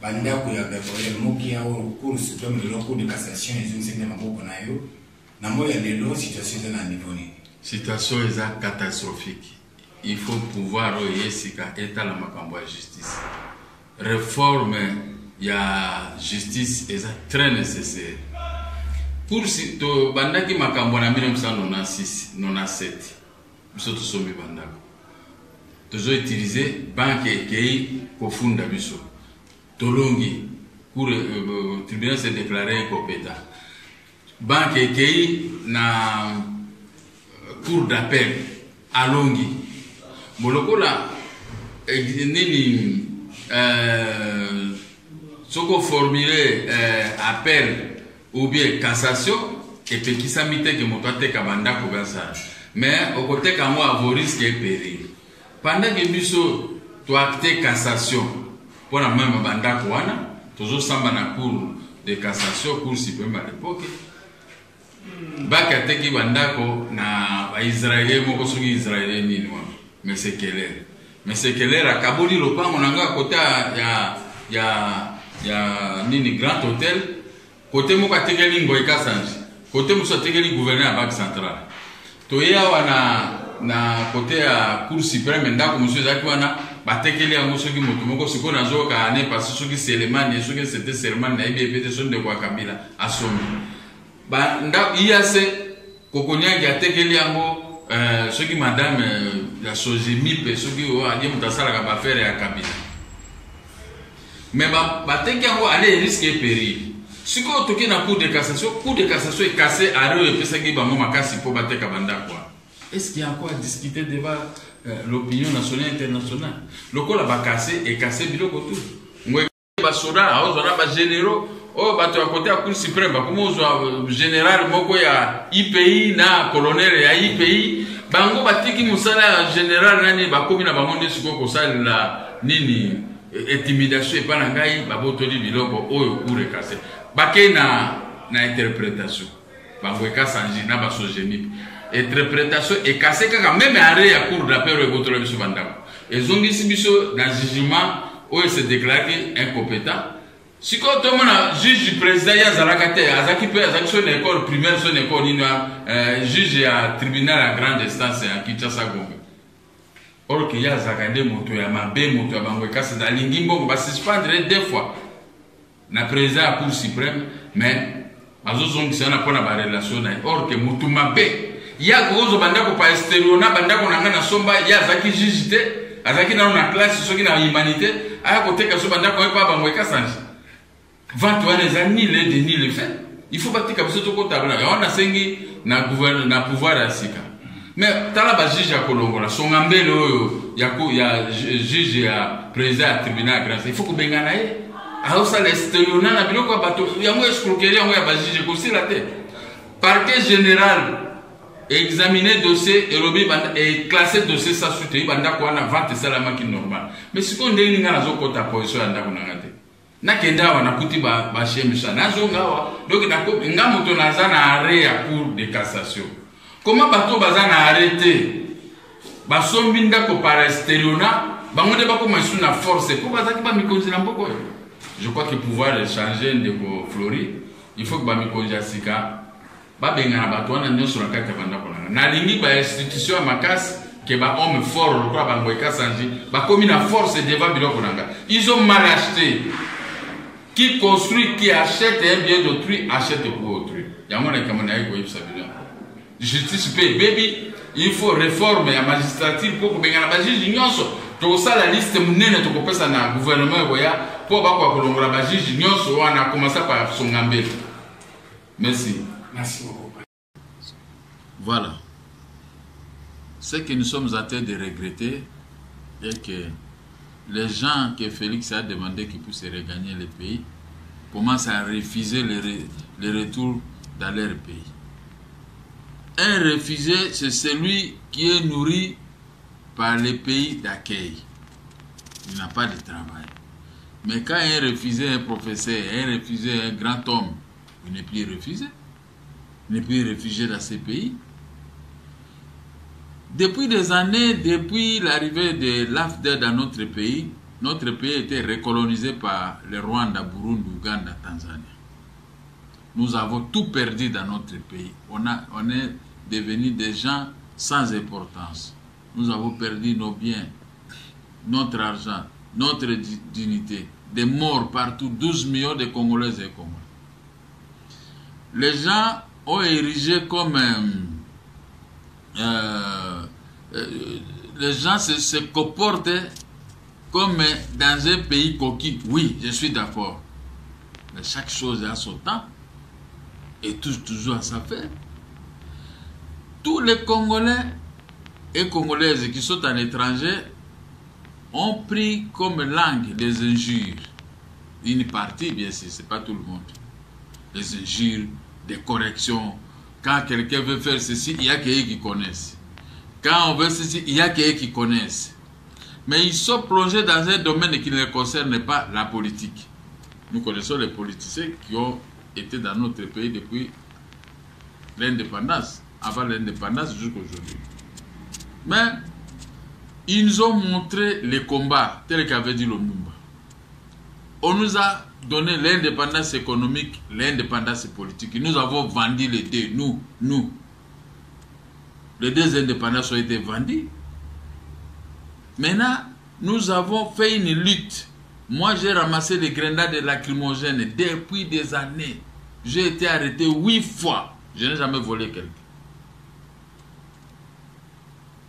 bandako ya Gabriel Mokia au cour suprême de la cour de cassation et une cinquième maboko na yo na moya lelo situation na niveau ni situation est catastrophique. Il faut pouvoir yesika état la makambo ya justice. Réforme ya justice est très nécessaire. Pour si to bandaki makambo na 1996 97 biso to sombi bandako. Toujours utiliser banque ekei kofunda biso. Tolongi pour tribunal s'est déclaré incompétent. Banque ekei na cour d'appel à Longi. Molokola nini soko formuler appel ou bien cassation et puis qui s'amite que mon toate kabanda kobasa. Mais au côté qu'à moi vos risques et péril. Pendant que biso to acte cassation pour la même banda kwana toujours samba na cour de cassation cour suprême à l'époque. Baka teki bandako na Israélien moko soki Israélien nini wa mais c'est Keller a kaboli lopango nanga côté ya nini grand hôtel côté moko atekeli ngoy kasanji côté muso atekeli gouverneur à Banque centrale to ya wana na côté ya cour suprême ndako muso zaki wana batekeli yango soki moto moko siko nazoka ane parce soki Selemani soki c'était Selemani na ibebete sonde kwa Kabila asomi ba nda iase kokonyangi atekeli yango soki madame la Sogemipe soki o ali mutasala ka bafere ya Kabila mais ba teki yango aller risque et péril siko toki na cour de cassation est cassé arrêt et pesa ki bango makasi po bateka banda quoi. Est-ce qu'il y a encore à discuter devant l'opinion nationale et internationale? Le col a cassé et cassé biloko tout. Ngwe ba soda o zona ba généraux oh bato à côté à cour suprême ba comme o général moko ya IPI na colonel ya IPI bango batiki musala général nani ba komi na bango ndesiko ko sala nini intimidation et pas na ngai ba botoli biloko oyo cour cassé ba ke na interprétation bango e kasanji na ba Sogemipe interprétation et cassé kaka même arrêt à cour d'appel et votre biso bandako et zongisi biso dans jugement où il se déclaré incompétent si quand on a juge président ya zalakate azaki pe azaki son école primaire son école ina juge à tribunal à grande instance à Kinshasa Gombe or que ya zakande moto ya mabe moto ya bango kasa da lingimbo ba suspendre deux fois na président à cour suprême mais azozongi sana pona ba relation na or que moto mabe ya gozo bandako pa extérieur na bandako nanga na somba ya zaki jugité azaki na classe soki na humanité aya koteka so bandako pa bango ekasanji 21 ans ni le ni le fait il faut batika biso to kotable on a sengi na gouvernement na pouvoir ya sika mais tala ba juge ya kolongola songa mbele oyo ya juge ya président ya tribunal grand il faut ko bengana ye a ça l'extérieur na biloko bato ya mo escroquerie ya ba juge ko sila te parquet général examiner dossier et classer dossier ça suite banda ko na vente salama ki normal mais si on ndeni ngana zo kota position anda ko ngate na kenda wana kuti ba shemisha nazo ngawa donc na ko ngamoto naza na arrêt à cour de cassation comment bato bazana arrêté ba sombi ndako par extérieur bango de bako masu na force pour bazaki ba mikonzi na mboko je crois que pouvoir changer de Floride il faut que ba mikonzi asika ba benga bato wana nyoso na kaka banda kolanga na lingi ba institution ya makasi que ba homme fort kwa bango ekasanji ba komi na force devant biloko nanga ils ont mal acheté qui construit qui achète un bien d'autrui achète pour autrui yango na kamana yiko yipsa biloko justice pe baby il faut réforme ya magistrature pour benga na ba juge nyonso to sala liste munene to kopesa na gouvernement boya pour ba kwa kolongola ba juge nyonso wana commencer par songambele. Merci. Merci beaucoup. Voilà. Ce que nous sommes en train de regretter est que les gens que Félix a demandé qu'ils puissent regagner le pays commencent à refuser le retour dans leur pays. Un réfugié, c'est celui qui est nourri par les pays d'accueil. Il n'a pas de travail. Mais quand un réfugié, un professeur, un réfugié, un grand homme, il n'est plus refusé. Il n'est plus réfugié dans ces pays. Depuis des années, depuis l'arrivée de l'AFDER dans notre pays, notre pays a été recolonisé par le Rwanda, Burundi, Ouganda, Tanzanie. Nous avons tout perdu dans notre pays. On est devenus des gens sans importance. Nous avons perdu nos biens, notre argent, notre dignité, des morts partout, 12 millions de Congolaises et Congolais. Les gens ont érigé comme... les gens se comportent comme dans un pays coquille. Oui, je suis d'accord. Mais chaque chose a son temps. Et toujours à sa fin. Tous les Congolais et Congolaises qui sont à l'étranger ont pris comme langue des injures. Une partie, bien sûr, ce n'est pas tout le monde. Des injures, des corrections. Quand quelqu'un veut faire ceci, il y a quelqu'un qui connaissent. Quand on veut ceci, il y a quelqu'un qui connaissent. Mais ils sont plongés dans un domaine qui ne concerne pas la politique. Nous connaissons les politiciens qui ont été dans notre pays depuis l'indépendance, avant l'indépendance jusqu'à aujourd'hui. Mais ils nous ont montré les combats, tels qu'avait dit Lumumba. On nous a donné l'indépendance économique, l'indépendance politique. Nous avons vendu les deux, nous. Les deux indépendances ont été vendues. Maintenant, nous avons fait une lutte. Moi, j'ai ramassé des grenades lacrymogènes depuis des années. J'ai été arrêté 8 fois. Je n'ai jamais volé quelqu'un.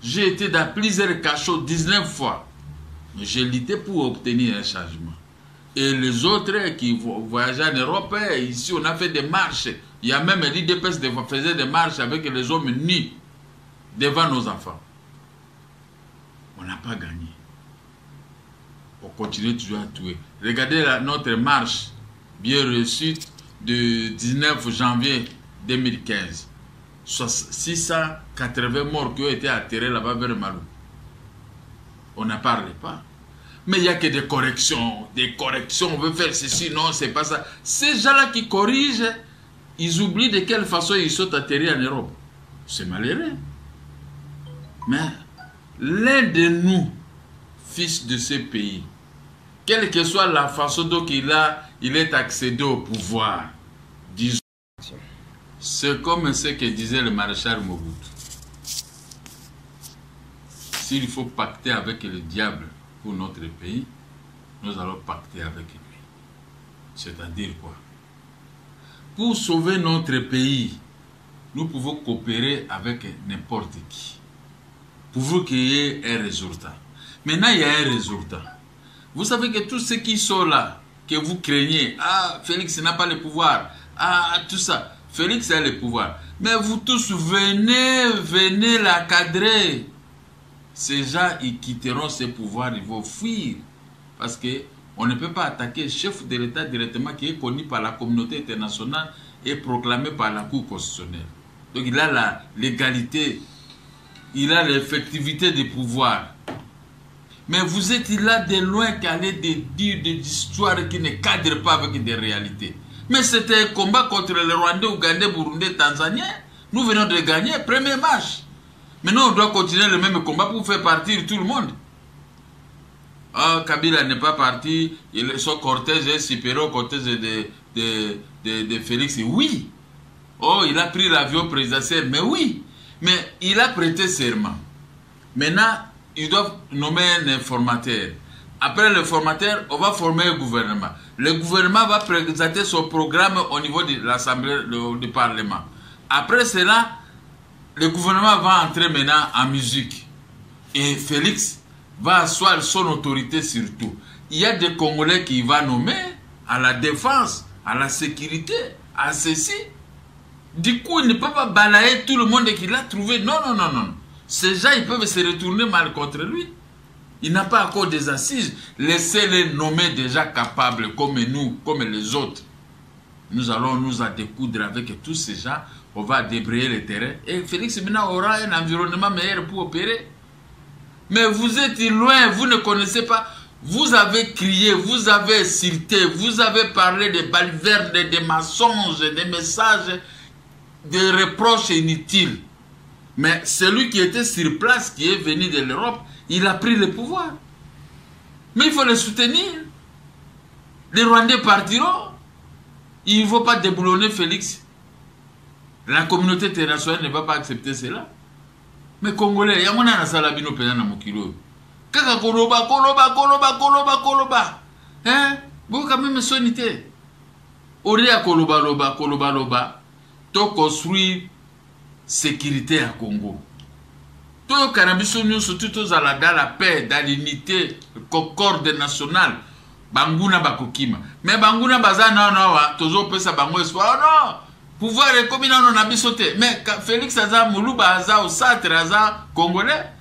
J'ai été dans plusieurs cachots 19 fois. J'ai lutté pour obtenir un changement. Et les autres qui voyageaient en Europe, ici, on a fait des marches. Il y a même l'IDPS qui faisait des marches avec les hommes nus devant nos enfants. On n'a pas gagné. On continue toujours à tuer. Regardez notre marche bien reçue de 19 janvier 2015. 680 morts qui ont été atterrés là-bas vers Malou. On n'en parle pas. Mais il n'y a que des corrections. Des corrections, on veut faire ceci, non, c'est pas ça. Ces gens-là qui corrigent, ils oublient de quelle façon ils sont atterrés en Europe. C'est malheureux. Mais l'un de nous, fils de ce pays, quelle que soit la façon dont il est accédé au pouvoir, disons, c'est comme ce que disait le maréchal Mobutu. S'il faut pacter avec le diable pour notre pays, nous allons pacter avec lui. C'est-à-dire quoi? Pour sauver notre pays, nous pouvons coopérer avec n'importe qui. Pour qu'il y ait un résultat. Maintenant, il y a un résultat. Vous savez que tous ceux qui sont là, que vous craignez, ah, Félix n'a pas le pouvoir, ah, tout ça, Félix a le pouvoir. Mais vous tous, venez l'encadrer. Ces gens, ils quitteront ce pouvoir, ils vont fuir. Parce qu'on ne peut pas attaquer le chef de l'État directement qui est connu par la communauté internationale et proclamé par la Cour constitutionnelle. Donc il a la légalité, il a l'effectivité du pouvoir. Mais vous êtes là de loin qu'à aller dire des histoires qui ne cadrent pas avec des réalités. Mais c'était un combat contre les Rwandais, Ougandais, Burundais, Tanzaniens. Nous venons de gagner, premier match. Maintenant, on doit continuer le même combat pour faire partir tout le monde. Ah, Kabila n'est pas parti, son cortège est supérieur au cortège de Félix. Oui. Oh, il a pris l'avion présidentiel, mais oui. Mais il a prêté serment. Maintenant, ils doivent nommer un informateur. Après le formateur, on va former un gouvernement. Le gouvernement va présenter son programme au niveau de l'Assemblée du Parlement. Après cela, le gouvernement va entrer maintenant en musique. Et Félix va asseoir son autorité sur tout. Il y a des Congolais qui vont nommer à la défense, à la sécurité, à ceci. Du coup, il ne peut pas balayer tout le monde qu'il a trouvé. Non, non, non, non. Ces gens, ils peuvent se retourner mal contre lui. Il n'a pas encore des assises. Laissez-les nommer déjà capables comme nous, comme les autres. Nous allons nous découdre avec tous ces gens. On va débrayer le terrain. Et Félix maintenant aura un environnement meilleur pour opérer. Mais vous êtes loin, vous ne connaissez pas. Vous avez crié, vous avez insulté, vous avez parlé de balivernes, des mensonges, des messages, des reproches inutiles. Mais celui qui était sur place, qui est venu de l'Europe, il a pris le pouvoir. Mais il faut les soutenir. Les Rwandais partiront. Il ne faut pas déboulonner Félix. La communauté internationale ne va pas accepter cela. Mais Congolais, il y a un salabino pédant dans mon kilo. Kaka koloba. Hein? Vous quand même sonité. Auria koloba. To construire sécurité à Congo. To kanabiso nous surtout dans la paix, dans l'unité, concorde nationale. Banguna bakokima. Mais banguna bazana na tozo pesa bango espoir. Oh non! Pouvoir est comme on a bisoté. Mais Félix Aza Moulouba Aza au Satre Aza Congolais.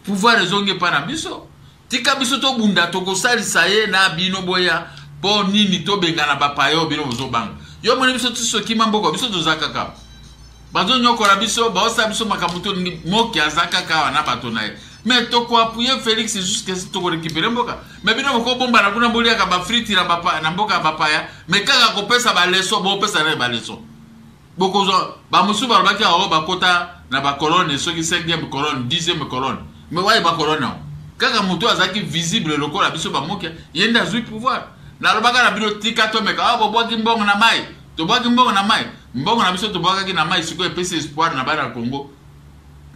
Pouvoir est zonge par Nabiso. Tika bisoto bunda toko sali saye na bino boya. Bon nini to bengana bapayo bino bozo bang. Yo moni bisoto soki mamboko bisoto zakaka. Bazo nyoko la biso ba osa biso makamuto ni moki azakaka wana batonaye. Mais toko appuyer Félix jusqu'à ce toko récupérer mboka. Mais bino moko bomba na kuna bolia ka ba friti na bapa na mboka bapaya. Mais kaka ko pesa ba leso bo pesa na ba leso. Bokozo ba musu ba baki awo ba kota na ba colonne soki 5e colonne 10e colonne. Mais ouais ba colonne. Kaka muto azaki visible lokola biso ba moki yenda zui pouvoir. Na lobaka na bino tika to meka abo boki mbongo na mai. To boki mbongo na mai. Mbongo na biso to boki na mai siko epese espoir na bara Congo.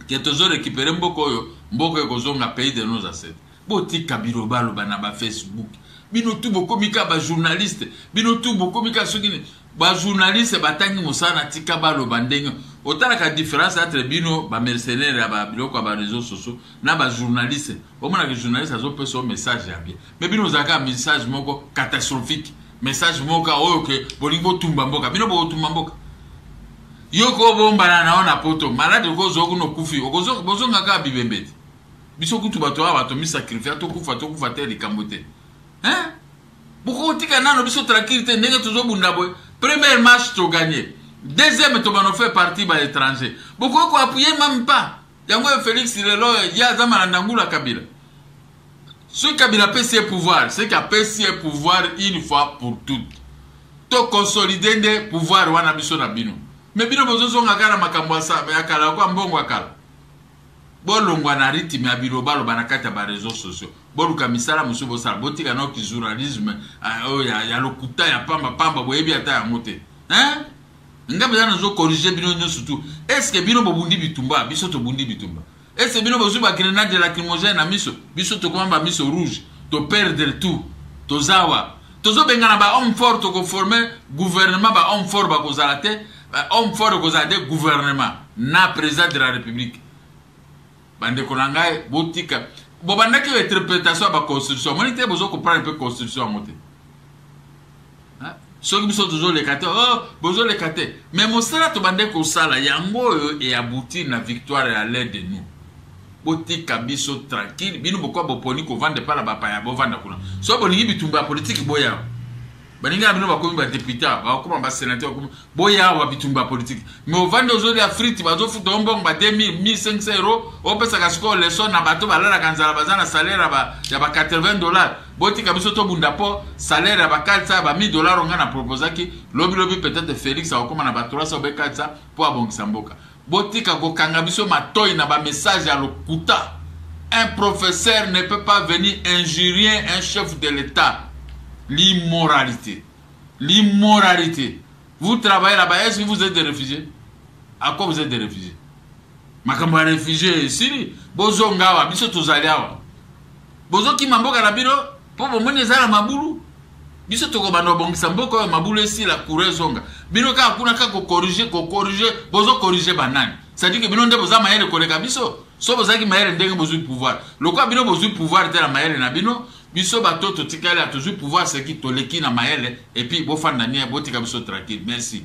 Que tozo récupérer mboko yo, mboko yo kozonga pays de nos ancêtres. Botika biro balo ba na ba Facebook. Bino tu boko mika ba journaliste, bino tu boko mika sokini ba journaliste batangi musana tika balo bandenge. Otala ka différence entre bino ba mercenaires ba biloko ba réseaux sociaux na ba journaliste. Omona que journaliste azo pe son message ya bien. Mais bino zaka message moko catastrophique. Message moko oyo ke bolingo tumba mboka. Bino bo tumba mboka. Yoko bomba na naona poto malade ko zoku no kufi okozo bozonga ka bibembeti biso kutu bato aba to mi sacrifice to kufa te likambote hein boko tika nano biso tranquillité ndenge tozo bunda boy premier match to gagner deuxième to bano fait partie ba étranger boko ko appuyer même pas yango Félix lelo ya zama na ndangula Kabila ce Kabila PC pouvoir c'est qu'a PC pouvoir une fois pour toutes to consolider des pouvoir wana biso na bino. Mais bino bozo zonga kala makambo asa ya kala kwa mbongo akala. Bolongwa na ritimi ya biro balo banakata ba réseaux sociaux. Boluka misala musubo sala botika na ki journalisme ya lokuta ya pamba boyebi ata ya mote. Hein? Ngabe yana zo corriger bino nyo surtout. Est-ce que bino bobundi bitumba biso to bundi bitumba? Est-ce que bino bozo ba grenade lacrymogène na miso biso to komamba miso rouge to perdre tout to zawa. Tozo bengana ba homme fort to ko former gouvernement ba homme fort ba ko zalate. Homme fort que ça des gouvernements na président de la République bande konangai botika bobanda ki interprétation ba constitution monite bozo comprendre un peu constitution moté hein so ki biso toujours les kate bozo les kate mais mosala to bande ko sala yango et aboutir na victoire à l'aide de nous botika biso tranquille bino boko boponi ko vendre pas la bapa ya bo vendre kuna so bolingi bitumba politique boya baninga bino bakomi ba député bakoma ba sénateur boya wa bitumba politique mais au vendre aujourd'hui à frite bazo futa ombong ba 2000 1500 euros o pesa ka score leçon na bato balala kanzala bazana salaire ba ya ba $80 botika biso to bunda po salaire ba 400 ba $1000 onga na proposaki lobi peut-être Félix akoma na ba 300 ba 400 pour abongisa mboka botika ko kanga biso matoyi na ba message ya lokuta un professeur ne peut pas venir injurier un chef de l'État. L'immoralité. L'immoralité. Vous travaillez là-bas, est-ce que vous êtes des réfugiés? À quoi vous êtes des réfugiés? Makamba réfugiés ici, bozo ngawa, biso tozaliawa. Bozo ki mamboka na bino, po bomone zala mabulu. Biso toko bano bongisa mboko mabulu ici la kurezonga. Bino ka kuna ka ko corriger, bozo corriger banani. C'est-à-dire que bino nde boza mayele koleka biso. So bozaki mayele ndenge bozo pouvoir. Lokwa bino bozo pouvoir te la mayele na bino. Biso bato to tikali a toujours pouvoir ce qui toleki na maele et puis bofanda ni botika biso tranquille. Merci.